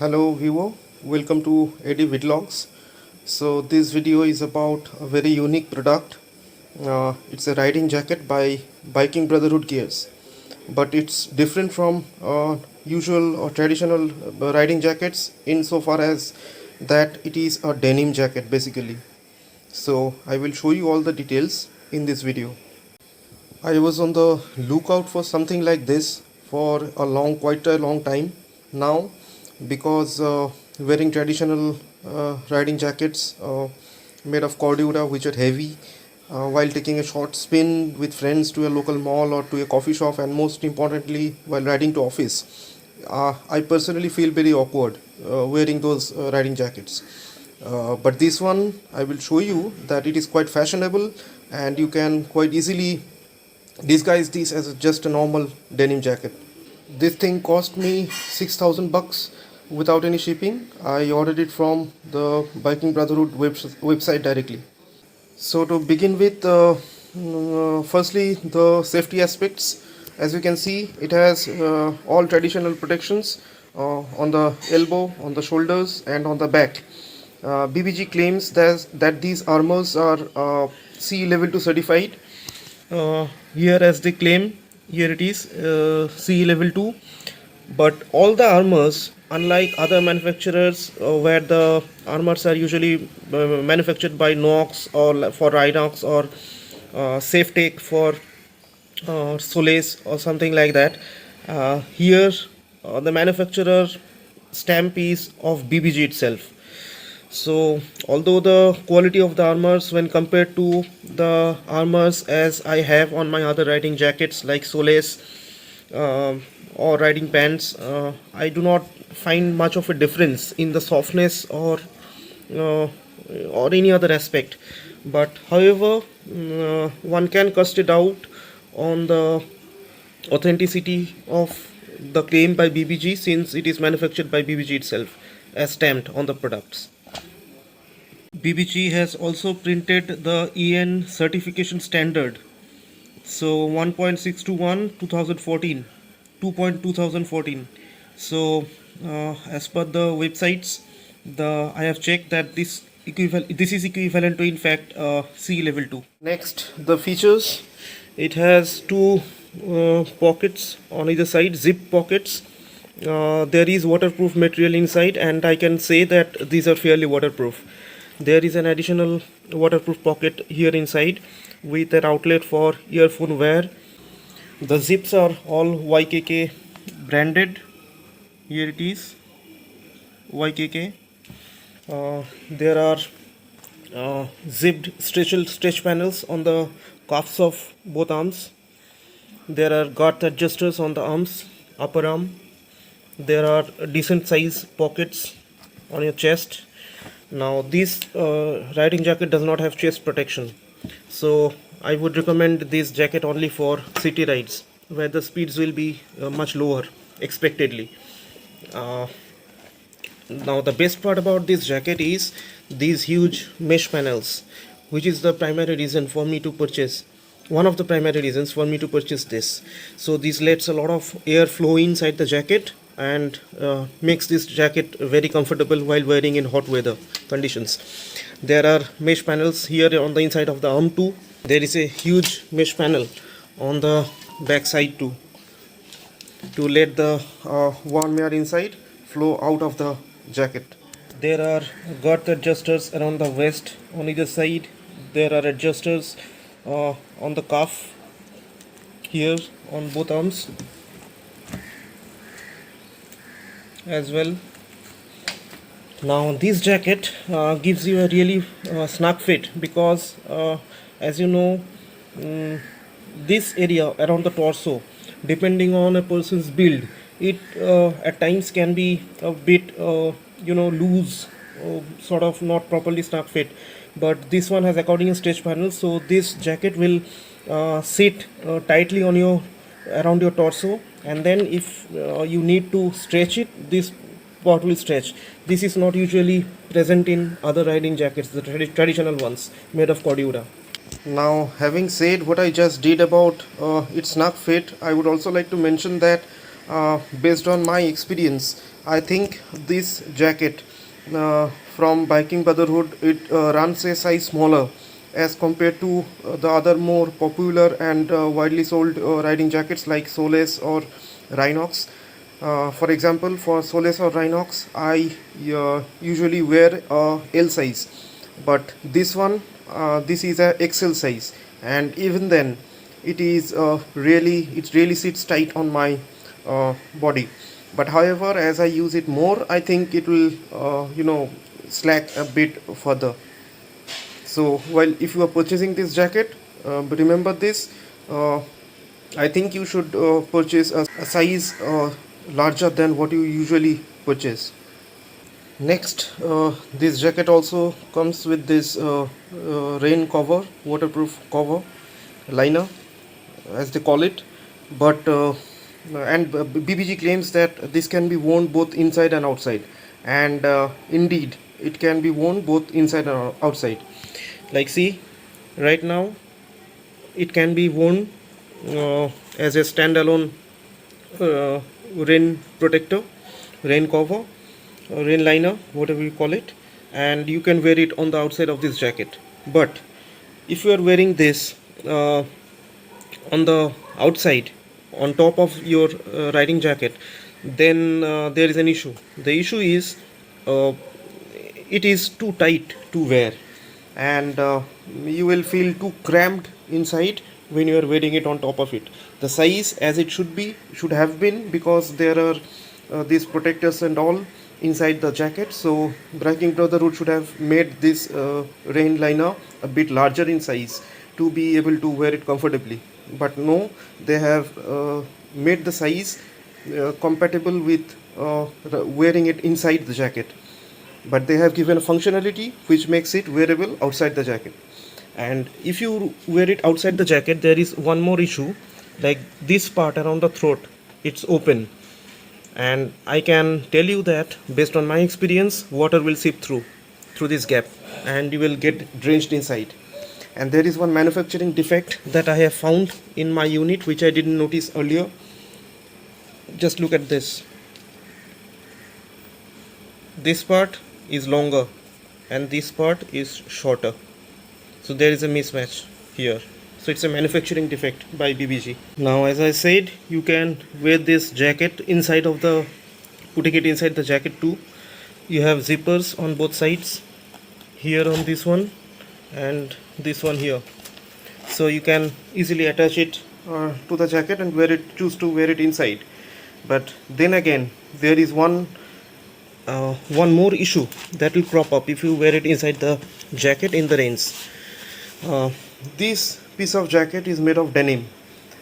Hello viewer, welcome to AD Vlogs. So this video is about a very unique product. It's a riding jacket by Biking Brotherhood Gears, but it's different from usual or traditional riding jackets insofar as that it is a denim jacket basically. So I will show you all the details in this video. I was on the lookout for something like this for quite a long time now, because wearing traditional riding jackets made of cordura, which are heavy, while taking a short spin with friends to a local mall or to a coffee shop, and most importantly, while riding to office, I personally feel very awkward wearing those riding jackets. But this one, I will show you that it is quite fashionable, and you can quite easily disguise this as just a normal denim jacket. This thing cost me 6,000 bucks without any shipping. I ordered it from the Biking Brotherhood website directly. So to begin with, firstly the safety aspects. As you can see, it has all traditional protections on the elbow, on the shoulders, and on the back. BBG claims that these armors are CE level 2 certified. Here as they claim, here it is, CE level 2. But all the armors, unlike other manufacturers where the armors are usually manufactured by Knox or for Rhinox or SafeTech for Solace or something like that, here the manufacturer stamp is of BBG itself. So although the quality of the armors when compared to the armors as I have on my other riding jackets like Solace or riding pants, I do not find much of a difference in the softness uh, or any other aspect. But however, one can cast it out on the authenticity of the claim by BBG, since it is manufactured by BBG itself as stamped on the products. BBG has also printed the EN certification standard. So 1.621 2014, 2.2014. So as per the websites, I have checked that this is equivalent to in fact CE level 2. Next, the features. It has two pockets on either side, zip pockets. There is waterproof material inside, and I can say that these are fairly waterproof. There is an additional waterproof pocket here inside with an outlet for earphone wear. The zips are all YKK branded. Here it is, YKK. There are zipped stretch panels on the cuffs of both arms. There are girth adjusters on the arms, upper arm. There are decent size pockets on your chest. Now this riding jacket does not have chest protection, so I would recommend this jacket only for city rides where the speeds will be much lower expectedly. Now the best part about this jacket is these huge mesh panels, which is the primary reason for me to purchase, one of the primary reasons for me to purchase this. So this lets a lot of air flow inside the jacket and makes this jacket very comfortable while wearing in hot weather conditions. There are mesh panels here on the inside of the arm too. There is a huge mesh panel on the back side too, to let the warm air inside flow out of the jacket. There are girth adjusters around the waist on either side. There are adjusters on the cuff here on both arms as well. Now this jacket gives you a really snug fit, because as you know, this area around the torso, depending on a person's build, it at times can be a bit loose, sort of not properly snug fit. But this one has accordion stretch panels, so this jacket will sit tightly on your around your torso, and then if you need to stretch it, this part will stretch. This is not usually present in other riding jackets, the traditional ones made of cordura. Now, having said what I just did about its snug fit, I would also like to mention that based on my experience, I think this jacket from Biking Brotherhood, it runs a size smaller as compared to the other more popular and widely sold riding jackets like Solace or Rhinox. For example, for Solace or Rhinox, I usually wear L size, but this is a XL size, and even then, it really sits tight on my body. But however, as I use it more, I think it will slack a bit further. So while if you are purchasing this jacket, remember this. I think you should purchase a size larger than what you usually purchase. Next, this jacket also comes with this rain cover, waterproof cover, liner, as they call it. But and BBG claims that this can be worn both inside and outside, and indeed, it can be worn both inside and outside. Like, see, right now, it can be worn as a standalone rain protector, rain cover, rain liner, whatever you call it, and you can wear it on the outside of this jacket. But if you are wearing this on the outside, on top of your riding jacket, then there is an issue. The issue is uh, it is too tight to wear, and you will feel too cramped inside when you are wearing it on top of it. The size as it should have been, because there are these protectors and all inside the jacket. So Biking Brotherhood should have made this rain liner a bit larger in size to be able to wear it comfortably. But no, they have made the size compatible with wearing it inside the jacket, but they have given a functionality which makes it wearable outside the jacket. And if you wear it outside the jacket, there is one more issue. Like, this part around the throat, it's open, and I can tell you that based on my experience, water will seep through this gap, and you will get drenched inside. And there is one manufacturing defect that I have found in my unit which I didn't notice earlier. Just look at this. This part is longer and this part is shorter, so there is a mismatch here. So it's a manufacturing defect by BBG. Now, as I said, you can wear this jacket inside of the putting it inside the jacket too. You have zippers on both sides, here on this one and this one here, so you can easily attach it to the jacket and choose to wear it inside. But then again, there is one more issue that will crop up if you wear it inside the jacket in the rains. This piece of jacket is made of denim,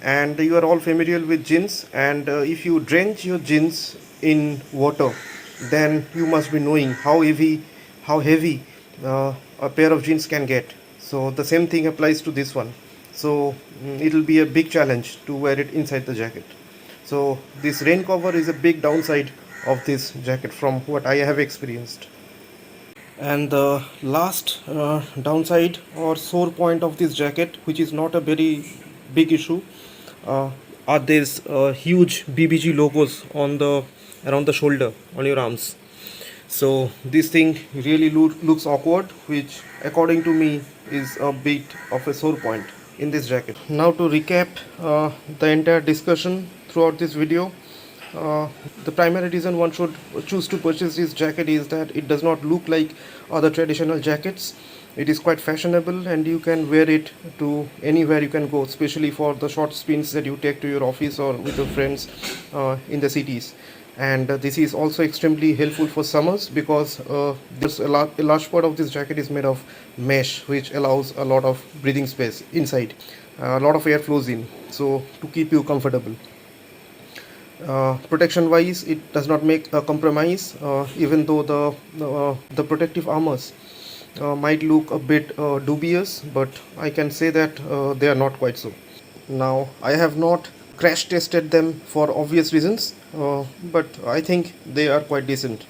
and you are all familiar with jeans, and if you drench your jeans in water, then you must be knowing how heavy a pair of jeans can get. So the same thing applies to this one. So it will be a big challenge to wear it inside the jacket. So this rain cover is a big downside of this jacket from what I have experienced. And the last downside or sore point of this jacket, which is not a very big issue, are these huge BBG logos on the around the shoulder on your arms. So this thing really looks awkward, which according to me is a bit of a sore point in this jacket. Now, to recap the entire discussion throughout this video, the primary reason one should choose to purchase this jacket is that it does not look like other traditional jackets. It is quite fashionable and you can wear it to anywhere you can go, especially for the short spins that you take to your office or with your friends in the cities. And this is also extremely helpful for summers, because there's a large part of this jacket is made of mesh, which allows a lot of breathing space inside. A lot of air flows in, so to keep you comfortable. Protection wise, it does not make a compromise, even though the protective armors might look a bit dubious, but I can say that they are not quite so. Now, I have not crash tested them for obvious reasons, but I think they are quite decent.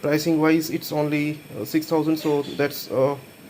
Pricing wise, it's only 6,000, so that's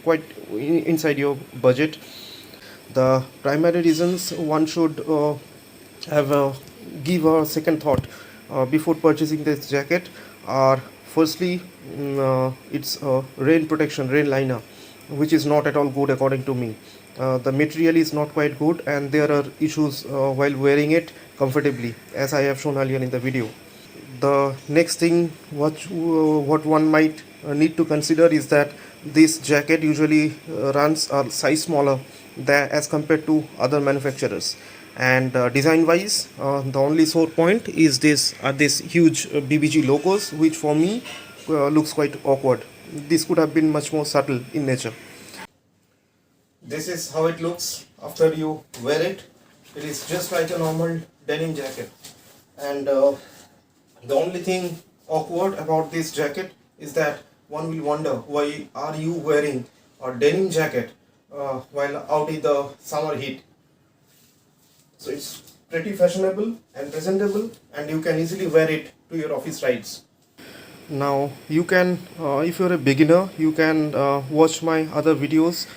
quite inside your budget. The primary reasons one should have a give a second thought before purchasing this jacket are firstly, it's rain protection, rain liner, which is not at all good according to me. The material is not quite good, and there are issues while wearing it comfortably, as I have shown earlier in the video. The next thing what one might need to consider is that this jacket usually runs a size smaller than as compared to other manufacturers, and design wise, the only sore point is this huge BBG logos, which for me looks quite awkward. This could have been much more subtle in nature. This is how it looks after you wear it. It is just like a normal denim jacket, and the only thing awkward about this jacket is that one will wonder, why are you wearing a denim jacket while out in the summer heat? So it's pretty fashionable and presentable, and you can easily wear it to your office rides. Now you can, if you're a beginner, you can watch my other videos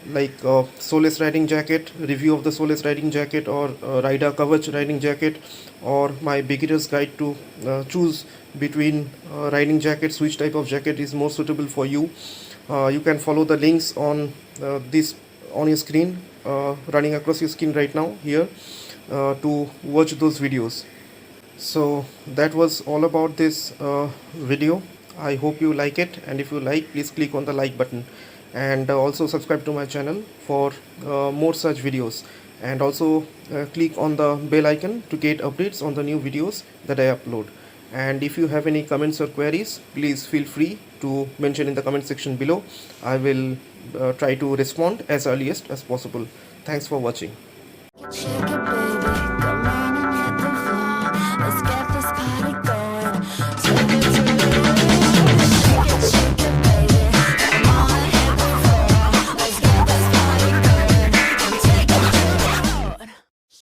like Solus riding jacket, review of the Solus riding jacket, or Rida Kavach riding jacket, or my beginner's guide to choose between riding jackets, which type of jacket is more suitable for you. You can follow the links on this on your screen, running across your screen right now here, to watch those videos. So that was all about this video. I hope you like it, and if you like, please click on the like button, and also subscribe to my channel for more such videos, and also click on the bell icon to get updates on the new videos that I upload. And if you have any comments or queries, please feel free to mention in the comment section below. I will try to respond as earliest as possible. Thanks for watching. Shake it,